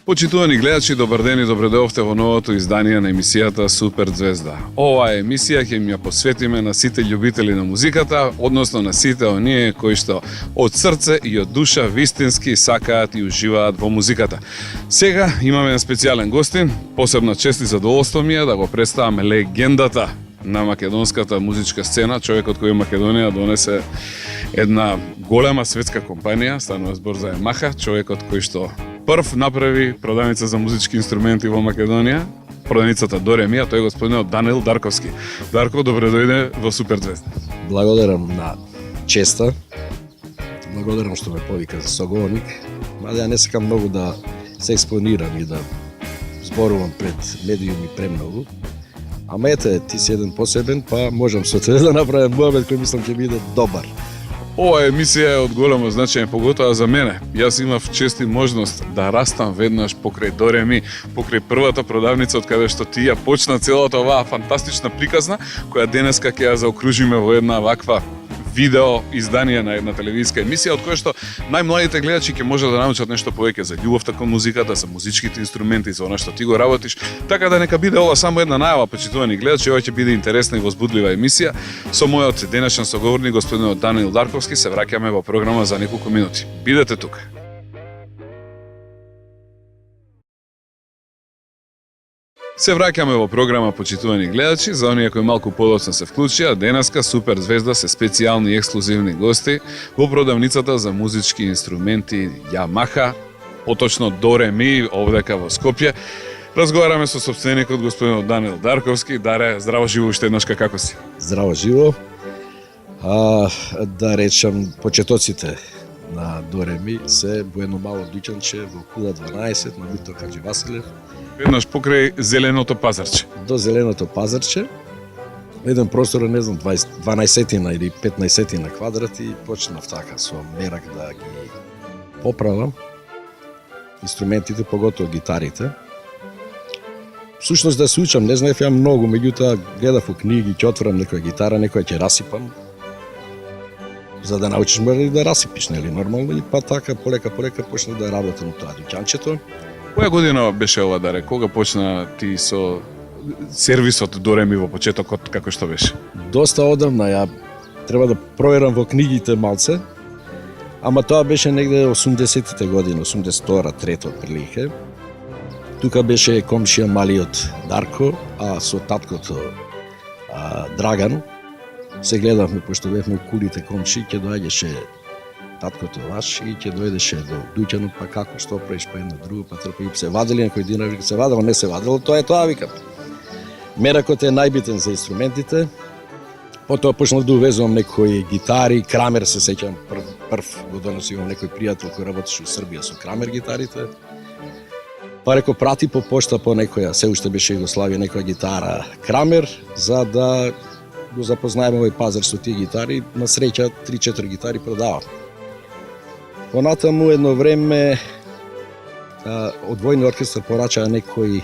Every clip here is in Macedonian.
Почитувани гледачи, добар ден и добре дојдовте во новото издание на емисијата Супер Звезда. Оваа емисија ќе ја посветиме на сите љубители на музиката, односно на сите оние кои што од срце и од душа вистински сакаат и уживаат во музиката. Сега имаме специјален гостин, посебна чест и задоволство ми е да го представам легендата на македонската музичка сцена, човекот кој Македонија донесе една голема светска компанија, станува збор за Ямаха, човекот кој што прв направи продавница за музички инструменти во Македонија, продавницата до Ре Ми, а тој господинот Даниел Дарковски. Дарко, добре дојде во Супер Звезда. Благодарам на честа. Благодарам што ме повика за соговорник. Мада ја не сакам многу да се експонирам и да зборувам пред медиуми премногу. Ама ете, ти си еден посебен, па можам со тебе да направам муабет кој мислам ќе биде добар. Ова емисија е од големо значење, поготоа за мене. Јас имав чест и можност да растам веднаш покрај До Ре Ми, покрај првата продавница од каде што ти ја почна целата оваа фантастична приказна, која денеска ќе ја заокружиме во една ваква видео издание на една телевизиска емисија, од која што најмладите гледачи ќе може да научат нешто повеќе за љубовта кон музиката, за музичките инструменти, за она што ти го работиш. Така да нека биде ова само една најава, почитувани гледачи, ова ќе биде интересна и возбудлива емисија. Со мојот денешен соговорник господинот Даниел Дарковски се враќаме во програма за неколку минути. Бидете тука. Се враќаме во програма, почитувани гледачи, за оние кои малку подоцна се вклучија. Денеска Супер Звезда се специјални и ексклузивни гости во продавницата за музички инструменти Ямаха, поточно До Ре Ми, овдека во Скопје. Разговараме со собственикот господинот Даниел Дарковски. Даре, здраво живо уште еднашка, како си? Здраво живо. Да речам, почетоците на До Ре Ми се во едно мало дуќанче во кула 12 на улица Хаџи Василев. Веднаш покрај Зеленото пазарче. До Зеленото пазарче, еден простор, не знам, 12 или 15 на квадрат и почнав така со мерак да ги поправам инструментите, поготово гитарите. Всушност да се учам, не знаев ја многу, меѓутоа гледав во книги, ќе отворам некоја гитара, некоја ќе расипам. За да научиш мора да расипиш, нели, нормално, и па така полека почнав да работам тоа дуќанчето. Која година беше ова, Даре? Кога почна ти со сервисот До Ре Ми во почетокот, како што беше? Доста одамна, ја треба да проверам во книгите малце, ама тоа беше негде 80-тите години, 82-та, 3-та отприлike. Тука беше комшија малиот Дарко, а со таткото Драган се гледавме, пошто бевме кулите комши, ќе доаѓаше таткото ваш и ќе дојдеше до дуќанот, па како, што правиш, па едно друго, па трпа и се вадели некој динар, вика се вадело, не се вадело, тоа е тоа, викам. Меракот е најбитен за инструментите. Потоа почнав да увезувам некои гитари, Крамер се сеќавам, прв го донесив, имам некој пријател кој работеше во Србија со Крамер гитарите. Па реко прати по пошта по некоја, се уште беше Југославија, некоја гитара Крамер, за да го запознаеме овој пазар со тие гитари. На среќа 3-4 гитари продавам. Понатаму едно време од војни оркестар порачаа некои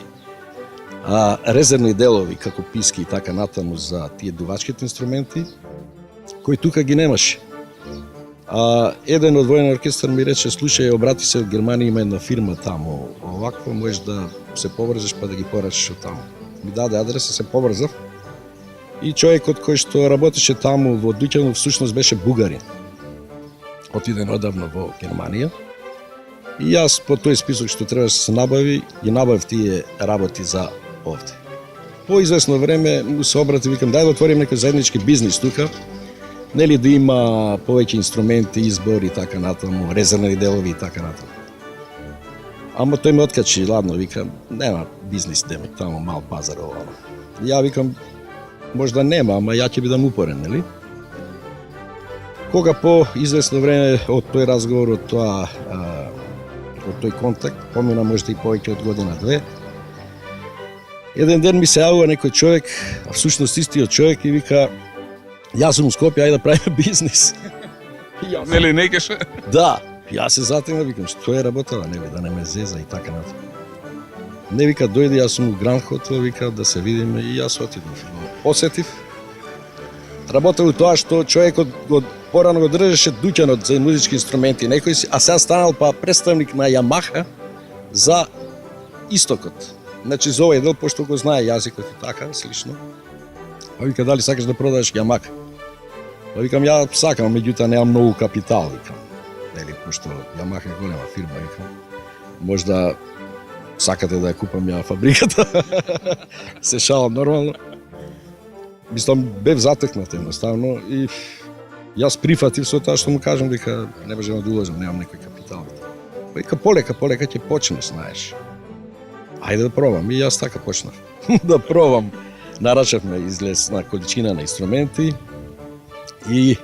резервни делови, како писки и така натаму за тие дувачките инструменти, кои тука ги немаше. Еден од војни оркестар ми рече, слушај, обрати се од Германија, има една фирма таму, овакво можеш да се поврзеш па да ги порачиш од таму. Ми даде адреса, се поврзав. И човекот кој што работеше таму во дуќанот всушност беше бугарин. Отиден одавно во Германија. И јас по тој список што требаше да се набави, ги набавив тие работи за овде. По известно време му се обрати, викам, дај да отворим некој заеднички бизнис тука, нели да има повеќе инструменти, избор и така натаму, резервни делови и така натаму. Ама тој ме откачи, ладно, викам, нема бизнис деми, таму мал пазар ова. Ја викам, можда нема, ама ја ќе бидам упорен, нели? Кога по известно време од тој разговор, од тој контакт, помина можда и повеќе од година-две, еден ден ми се јавува некој човек, а всушност истиот човек, и вика, јас сум у Скопје, ајде да правиме бизнис. Нели не кеше? Да, јас се затегна, викам, што е работава, нели, да не ме зеза и така натаму. Не, вика, дојди, јас сум у Гранд Хотел, вика, да се видиме, и јас отидов. Посетив. Работел тоа што човекот го порано го држеше дуќанот за музички инструменти некој си, а сега станал па представник на Ямаха за истокот. Значи за овој дел, пошто го знае јазикот и така, слично. Па вика, дали сакаш да продадеш Ямаха? Па викам, ја сакам, меѓутоа немам многу капитал, викам. Нели, пошто Ямаха е голема фирма, викам. Можда сакате да ја купам ја фабриката. Се шалам нормално. Мислам, бев затекнат едноставно и јас прифатив со тоа што му кажам, дека не можам да уложам, немам некој капитал. Вика, полека ќе почнеш, знаеш. Ајде да пробам. И јас така почнав. Да пробам. Нарачавме излезна количина на инструменти и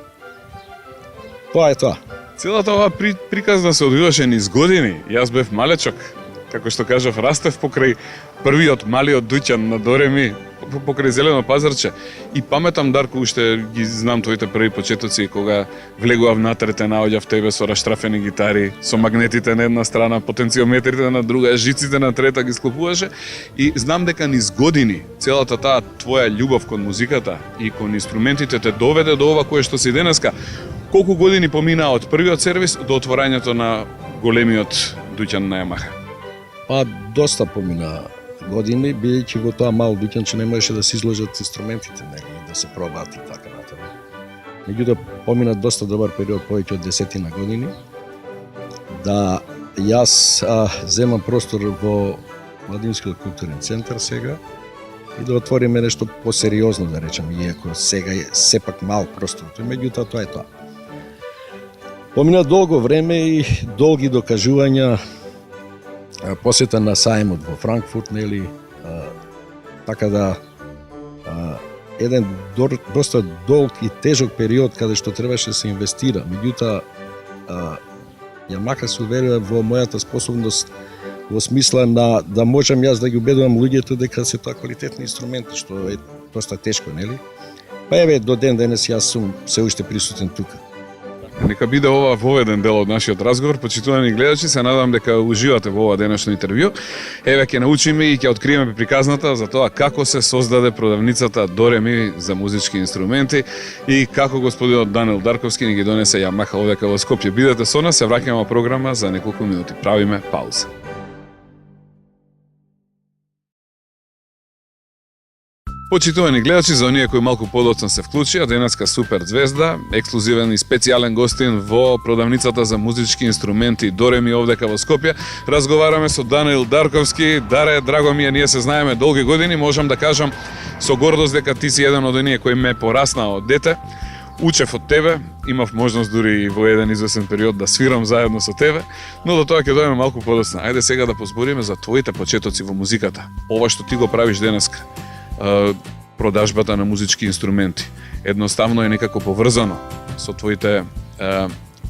тоа е тоа. Целата оваа приказна се одвиваше низ години. Јас бев малечок, како што кажав, растев покрај првиот малиот дуќан на Дореми, покрај Зелено пазарче. И паметам, Дарко, уште ги знам твоите први почетоци, кога влегував внатре, те наоѓав тебе со раштрафени гитари, со магнетите на една страна, потенциометрите на друга, жиците на трета ги склопуваше. И знам дека низ години целата таа твоја љубов кон музиката и кон инструментите те доведе до ова кое што си денеска. Колку години помина од првиот сервис до отворањето на големиот дуќан на Ямаха? Па доста помина години, бидејќи во тоа мало дуќанче не можеше да се изложат инструментите, нели, да се пробаат и така натаму. Меѓутоа помина доста добар период, повеќе од 10 години, да јас земам простор во Младинскиот културен центар сега и да отвориме нешто посериозно, да речем, иако сега е сепак мал простор, меѓутоа тоа е тоа. Помина долго време и долги докажувања, посета на сајмот во Франкфурт, нели, така да еден доста долг и тежок период каде што требаше да се инвестира. Меѓутоа, Ямаха се уверува во мојата способност во смисла на да можам јас да ги убедувам луѓето дека се тоа квалитетни инструменти, што е доста тешко, нели? Па еве до ден денес јас сум се уште присутен тука. Нека биде ова воведен дел од нашиот разговор. Почитувани гледачи, се надам дека уживате во ова денешно интервју. Еве ќе научиме и ќе откриеме приказната за тоа како се создаде продавницата Дореми за музички инструменти и како господинот Даниел Дарковски ни ги донесе Ямаха овдека во Скопје. Бидете со нас, се враќаме во програма за неколку минути. Правиме пауза. Почитувани гледачи, за оние кои малку подоцна се вклучија, денеска супер звезда, ексклузивен и специјален гостин во продавницата за музички инструменти Дореми овдека во Скопје. Разговараме со Даниел Дарковски. Даре, драго ми е, ние се знаеме долги години, можам да кажам со гордост дека ти си еден од оние кои ме порасна од дете. Учев од тебе, имав можност дури во еден известен период да свирам заедно со тебе, но до тоа ќе дојдеме малку подоцна. Ајде сега да позбориме за твоите почетоци во музиката. Ова што ти го правиш денеска. Продажбата на музички инструменти. Едноставно е некако поврзано со твоите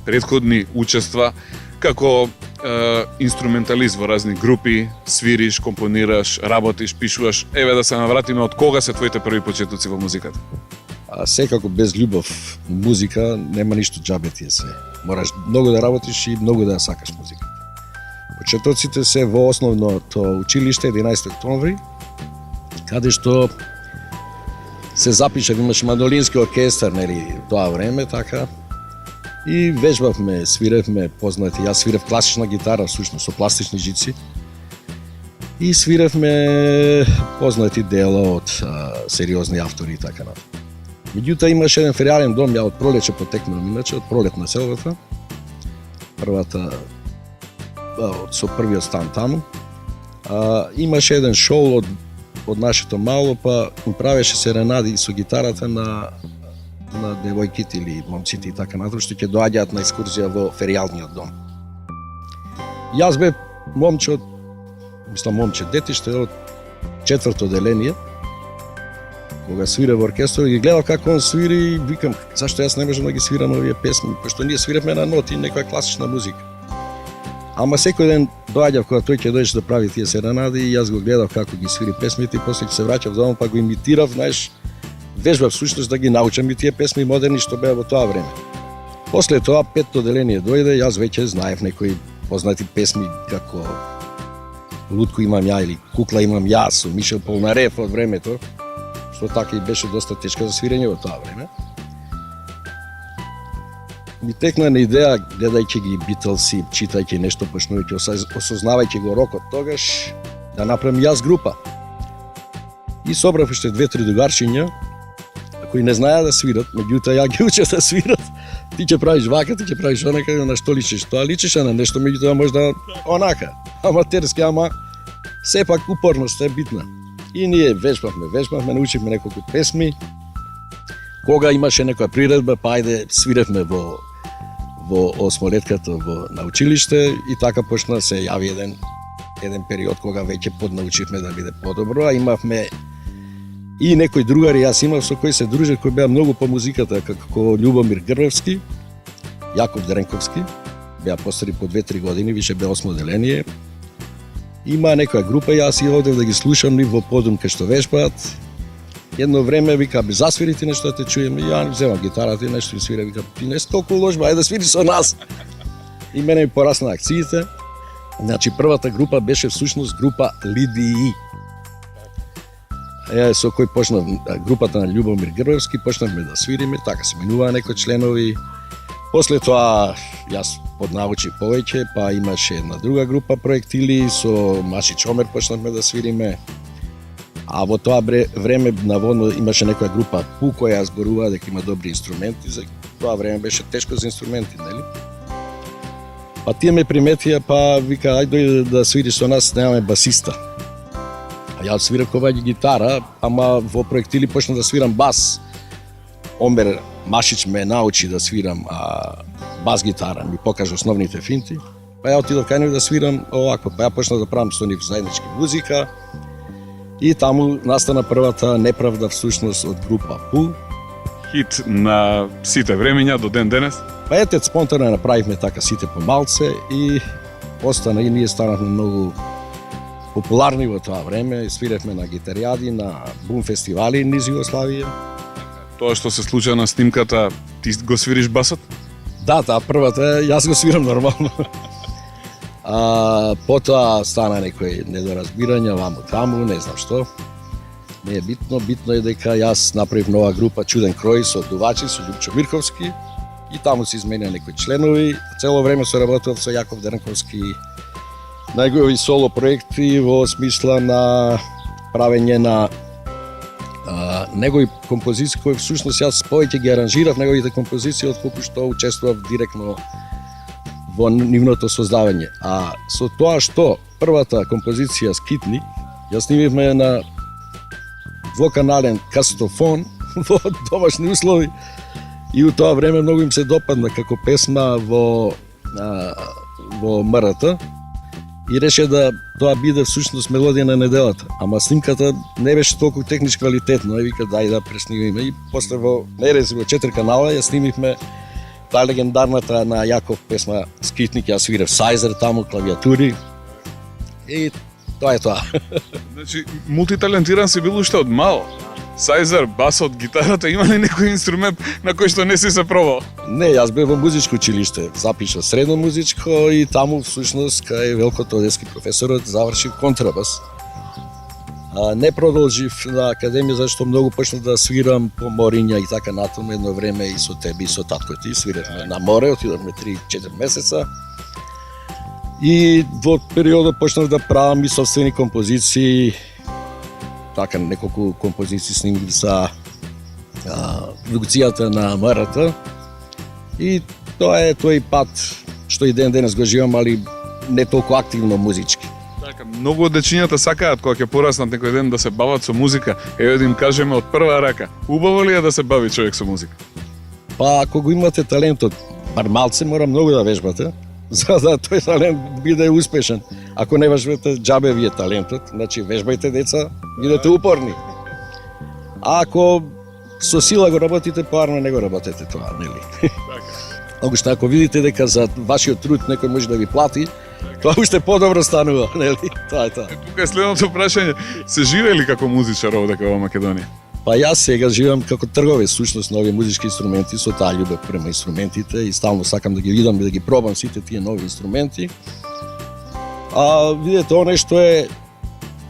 претходни учества како инструменталист во разни групи, свириш, компонираш, работиш, пишуваш. Еве да се навратиме од кога се твоите први почетоци во музиката. Секако без љубов музика нема ништо џабе тие се. Мораш многу да работиш и многу да ја сакаш музиката. Почетоците се во основното училиште 11 октомври, каде што се запишав, имаше мандолински оркестар, нели, тоа време, така. И вежбавме, свиревме познати, јас свирев класична гитара, всушност, со пластични жици. И свиревме познати дела од сериозни автори и така натаму. Меѓутоа имаше еден феријален дом, ја од пролече потекнувам, иначе од пролет на селото. Првата, со првиот стан таму. Имаше еден шоу од нашето мало, па им правеше серенади со гитарата на девојките или момците и така натаму, што ќе доаѓаат на екскурзија во феријалниот дом. Јас бев момче детиште од 4-то деление, кога свире во оркестар, ги гледав како он свири и викам, зашто јас не можам да ги свирам овие песни, пошто ние свиревме на ноти, некоја класична музика. Ама секој ден доаѓав кога тој ќе дојдеше да прави тие серенади и јас го гледав како ги свири песмите и после ќе се враќав дома па го имитирав, знаеш, вежбав всушност да ги научам и тие песми модерни што беа во тоа време. После тоа 5-то деление дојде, јас веќе знаев некои познати песми како Лутко имам ја или Кукла имам јас со Мишел Полнарев од времето, што така и беше доста тешка за свирење во тоа време. Ми текна на идеја, гледајќи ги Битлси, читајќи нешто, почнувајќи, осознавајќи го рокот тогаш, да направам јас група. И собрав уште 2-3 другарчиња кои не знаеа да свират, меѓутоа ја ги учев да свират. Ти ќе правиш вака, ти ќе правиш онака, на што личиш? Тоа личеше на нешто, меѓутоа можда онака, аматерски, ама сепак упорност е битна. И ние вежбавме, научивме неколку песми. Кога имаше некоја приредба, па ајде свиревме во осмолетката на училиште и така почна се јави еден период кога веќе поднаучивме да биде подобро, а имавме и некои другари, јас имав со кои се дружев, кои беа многу по музиката, како Љубомир Грвевски, Јаков Дренковски, беа постари по 2-3 години, више беа 8 одделение. Има некоја група, јас и одев да ги слушам ни во подум кај што вежбаат. Едно време вика, засвири ти нешто да те чуем, и ја земам гитарата и нешто и свира, вика, ти не си толку ложба, ајде да свири со нас. И мене ми порасна акциите. Значи, првата група беше всушност група Лидии. Со кој почнав групата на Љубомир Грбевски, почнавме да свириме, така се менуваа некои членови. После тоа јас поднаучив повеќе, па имаше една друга група Проектили, со Маши Чомер почнавме да свириме. А во тоа време наводно имаше некоја група Пу која зборува дека има добри инструменти, за тоа време беше тешко за инструменти, нели? Па тие ме приметија, па вика, ајде дојде да свириш со нас, немаме басиста. А јас свирам коваѓа гитара, ама во Проектили почна да свирам бас. Омер Машич ме научи да свирам бас гитара, ми покажа основните финти. Па ја отидов кај нив да свирам овакво, па ја почнав да правам со нив заеднички музика. И таму настана првата неправда всушност од група Пу. Хит на сите времења до ден денес. Па ете, спонтано направивме така сите помалце и остана и ние станавме многу популарни во тоа време. Свиревме на гитаријади, на бум фестивали низ Југославија. Тоа што се случи на снимката, ти го свириш басот? Да, таа првата, јас го свирам нормално. Потоа стана некои недоразбирања, ваму таму, не знам што. Не е битно, битно е дека јас направив нова група Чуден крој со дувачи, со Љупчо Мирковски и таму се изменија некои членови. Цело време соработував со Јаков Дренковски негови соло проекти во смисла на правење на негови композиции кои всушност јас повеќе ги аранжирав неговите композиции отколку што учествував директно во нивното создавање. А со тоа што првата композиција Скитник ја снимивме на двоканален касетофон во домашни услови и у тоа време многу им се допадна како песма во МРТ и реше да тоа биде всушност мелодија на неделата. Ама снимката не беше толку технички квалитетно, и вика дај да преснимиме и после во Нерези во 4 канала ја снимивме таа легендарната на Јаков песма Скитник, ја свирев сајзер таму, клавиатури и тоа е тоа. Значи, мултиталентиран си бил уште од мало. Сајзер, басот, гитарата, има ли некој инструмент на кој што не си се пробал? Не, јас бев во музичко училиште, запиша средно музичко и таму всушност кај Велко Тодески професорот завршив контрабас. Не продолжив на академија зашто многу почнав да свирам по мориња и така натаму едно време и со тебе и со татко ти свиревме на море, отидовме 3-4 месеца. И во периодот почнав да правам и собствени композиции, така неколку композиции снимив за продукцијата на МРТ. И тоа е тој пат што и ден денес го живам, али не толку активно музички. Така, многу од дечињата сакаат кога ќе пораснат некој ден да се бават со музика. Еве да им кажеме од прва рака, убаво ли е да се бави човек со музика? Па ако го имате талентот, бар малце мора многу да вежбате, за да тој талент биде успешен. Ако не вежбате, џабе ви е талентот, значи вежбајте деца, бидете упорни. А ако со сила го работите, поарно не го работете тоа, нели? Ако што ако видите дека за вашиот труд некој може да ви плати, тоа уште подобро станува, нели? Тоа е тоа. Тука е следното прашање, се живели како музичар овде во Македонија? Па јас сега живеам како трговец, сушност на овие музички инструменти, со таа љубов према инструментите и стално сакам да ги видам и да ги пробам сите тие нови инструменти. Видете, оно што е,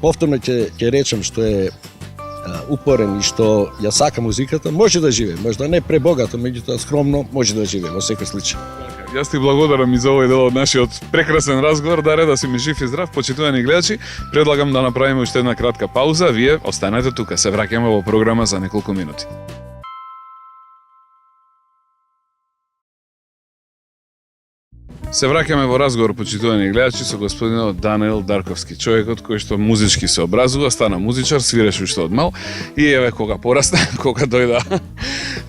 повторно ќе речем, што е упорен и што ја сака музиката, може да живее, можда не пребогато, меѓутоа скромно може да живее во секој случај. Јас ти благодарам и за овој дел од нашиот прекрасен разговор. Даре, да си ми жив и здрав, почитувани гледачи. Предлагам да направиме уште една кратка пауза. Вие останете тука, се враќаме во програма за неколку минути. Се враќаме во разговор, почитувани гледачи, со господинот Даниел Дарковски, човекот кој што музички се образува, стана музичар, свиреше уште од мал и еве кога порасна, кога дојда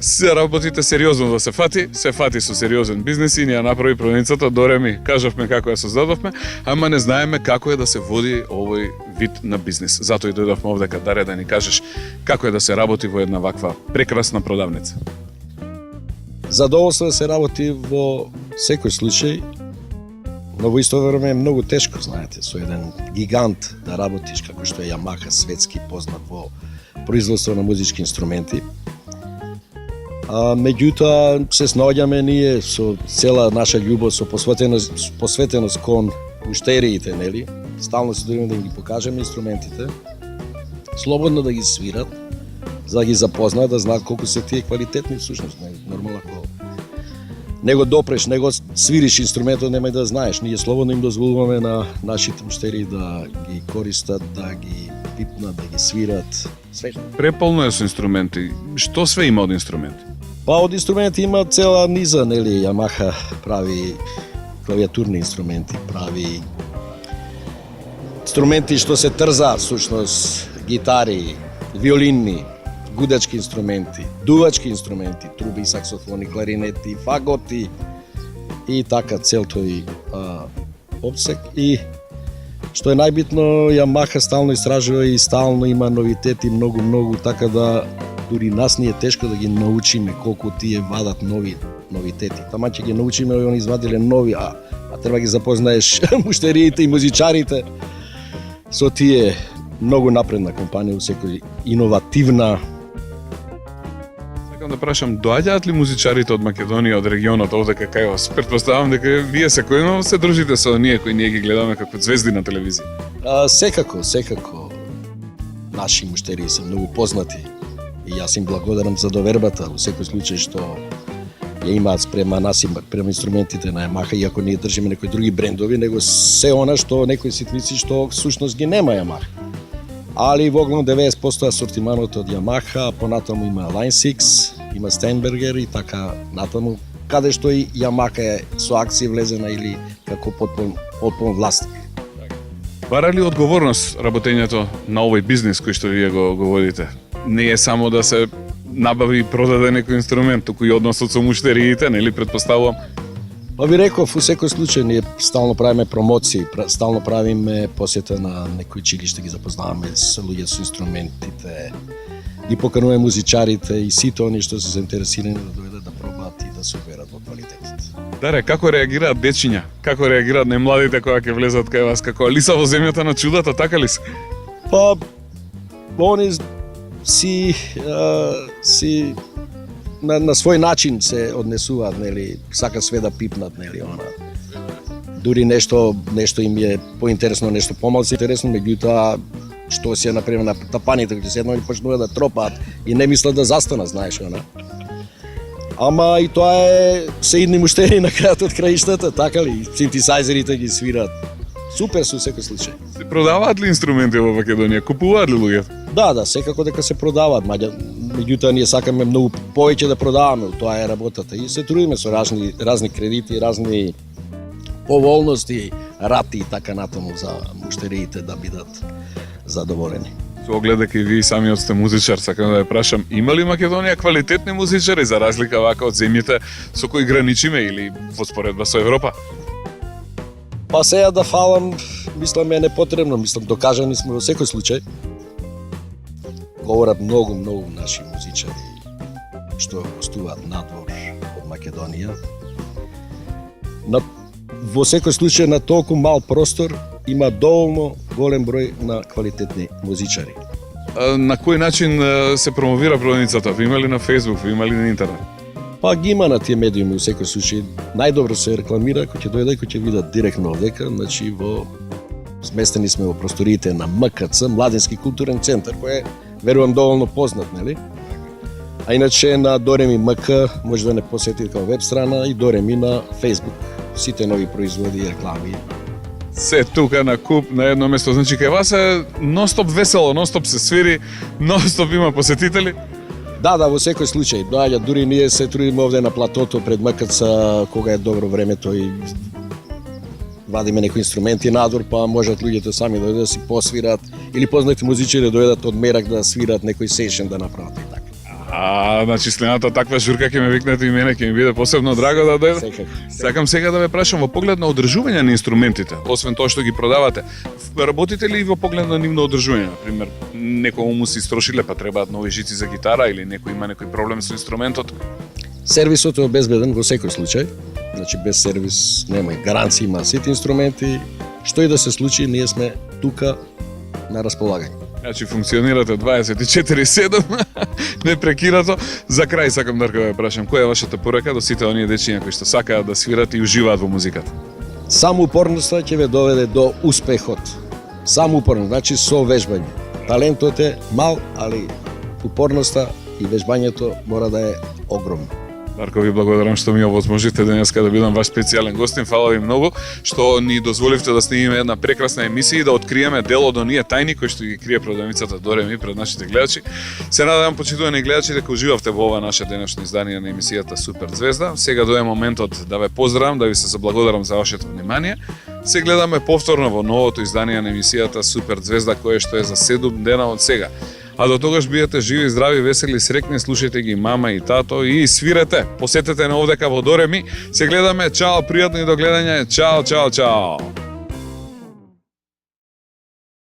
се работите сериозно да се фати со сериозен бизнес и ни ја направи продавницата Дореми. Кажавме како ја создадовме, ама не знаеме како е да се води овој вид на бизнес. Затоа и дојдовме овдека, Даре, да ни кажеш како е да се работи во една ваква прекрасна продавница. Задоволство да се работи во секој случај, но во исто време е многу тешко, знаете, со еден гигант да работиш како што е Yamaha, светски познат во производство на музички инструменти. Меѓутоа се снаоѓаме ние со цела наша љубов, со посветеност кон уштериите, нели? Стално се трудиме да им ги покажеме инструментите, слободно да ги свират, за да ги запознаат, да знаат колку се тие квалитетни всушност. Нормално ако не го допреш, не го свириш инструментот, немај да знаеш. Ние слободно им дозволуваме на нашите муштери да ги користат, да ги пипнат, да ги свират. Све. Преполно е со инструменти. Што све има од инструменти? Па од инструменти има цела низа, нели? Yamaha прави клавиатурни инструменти, прави инструменти што се трзаат, всушност гитари, виолинни, гудачки инструменти, дувачки инструменти, труби, саксофони, кларинети, фаготи и така цел тој опсек. И што е најбитно, Yamaha стално истражува и стално има новитети, многу, така да дури нас ни е тешко да ги научиме колку тие вадат новитети. Тама ќе ги научиме, они извадиле нови, а треба ги запознаеш муштериите и музичарите со тие многу напредна компанија, секој иновативна. Сакам да прашам, доаѓаат ли музичарите од Македонија, од регионот овдека кај вас? Предпоставам дека вие секојдневно се дружите со оние кои ние ги гледаме како звезди на телевизија. Секако. Наши муштерии се многу познати и јас им благодарам за довербата во секој случај што ја имаат спрема нас и према инструментите на Yamaha, иако ние држиме некои други брендови, него се она што некои ситници што всушност ги нема Yamaha. Али во оглавно 90% асортиманот од Yamaha, понатаму има Line 6, има Steinberger и така натаму, каде што и Yamaha е со акција влезена или како потпун властник. Бара ли одговорност работењето на овој бизнес кој што вие го водите? Не е само да се набави и продаде некој инструмент, туку и односот со муштериите, нели, предпоставувам? Па ви реков, во секој случај ние стално правиме промоции, стално правиме посета на некои училишта, ги запознаваме с луѓе со инструментите, ги покануваме музичарите и сите они што се заинтересирани да дојдат да пробаат и да се уверат во квалитетот. Даре, како реагираат дечиња? Како реагираат најмладите кога ќе влезат кај вас? Како лиса во земјата на чудата, така ли се? Па, они си на свој начин се однесуваат, нели, сака све да пипнат, нели, она. Дури нешто им е поинтересно, нешто помалку интересно, меѓутоа што се например на тапаните кои седнат и почнуваат да тропаат и не мислат да застанат, знаеш, она. Ама и тоа е се идни муштери на крајот од краиштата, така ли? Синтесайзерите ги свират. Супер со секој случај. Се продаваат ли инструменти во Македонија? Купуваат ли луѓето? Да, секако дека се продаваат, меѓутоа ние сакаме многу повеќе да продаваме, тоа е работата и се трудиме со разни кредити, разни поволности, рати и така натаму за муштериите да бидат задоволени. Со оглед дека и вие самиот сте музичар, сакам да ја прашам, има ли Македонија квалитетни музичари за разлика вака од земјите со кои граничиме или во споредба со Европа? Па сега да фалам, мислам е непотребно, докажани сме во секој случај. Говорат многу наши музичари што гостуваат надвор од Македонија. Во секој случај на толку мал простор има доволно голем број на квалитетни музичари. На кој начин се промовира продавницата? Ви има ли на Facebook, ви има ли на интернет? Па ги има на тие медиуми во секој случај. Најдобро се рекламира кој ќе дојде и кој ќе видат директно овдека, значи сместени сме во просториите на МКЦ, Младински културен центар, кој е верувам доволно познат, нели? А иначе на Дореми МК може да не посетите како веб страна и Дореми на Facebook. Сите нови производи и реклами. Се тука на куп на едно место. Значи кај вас е нонстоп весело, нонстоп се свири, нонстоп има посетители. Да, во секој случај. Доаѓа, дури ние се трудиме овде на платото пред МКЦ, кога е добро времето и вадиме некои инструменти надвор, па можат луѓето сами да дојдат да си посвират или познати музичари да дојдат од Мерак да свират некој сешн да направат и така. Значи следната таква журка ќе ме викнете и мене ќе ми биде посебно драго да дојде. Секако. Сакам сега да ве прашам во поглед на одржување на инструментите, освен тоа што ги продавате. Работите ли и во поглед на нивно одржување, на пример, некому му се истрошиле па требаат нови жици за гитара или некој има некој проблем со инструментот? Сервисот е обезбеден во секој случај. Значи без сервис нема и гаранции, има сите инструменти. Што и да се случи, ние сме тука на располагање. Значи функционирате 24/7, непрекинато. За крај сакам Дарко да ве прашам, која е вашата порака до сите оние дечиња кои што сакаат да свират и уживаат во музиката? Само упорноста ќе ве доведе до успехот. Само упорно, значи со вежбање. Талентот е мал, али упорноста и вежбањето мора да е огромно. Дарко, ви благодарам што ми овозможите денеска да бидам ваш специјален гостин. Фала ви многу што ни дозволивте да снимиме една прекрасна емисија и да откриеме дел од оние тајни кои што ги крие продавницата Дореми пред нашите гледачи. Се надевам, почитувани гледачи, дека уживавте во ова наше денешно издание на емисијата Супер Звезда. Сега дое моментот да ве поздравам, да ви се заблагодарам за вашето внимание. Се гледаме повторно во новото издание на емисијата Супер Звезда, кое што е за 7 дена од сега. А до тогаш бидете живи, здрави, весели, срекни, слушајте ги мама и тато и свирете. Посетете на овдека во Дореми. Се гледаме. Чао, пријатно и до гледање. Чао, чао, чао.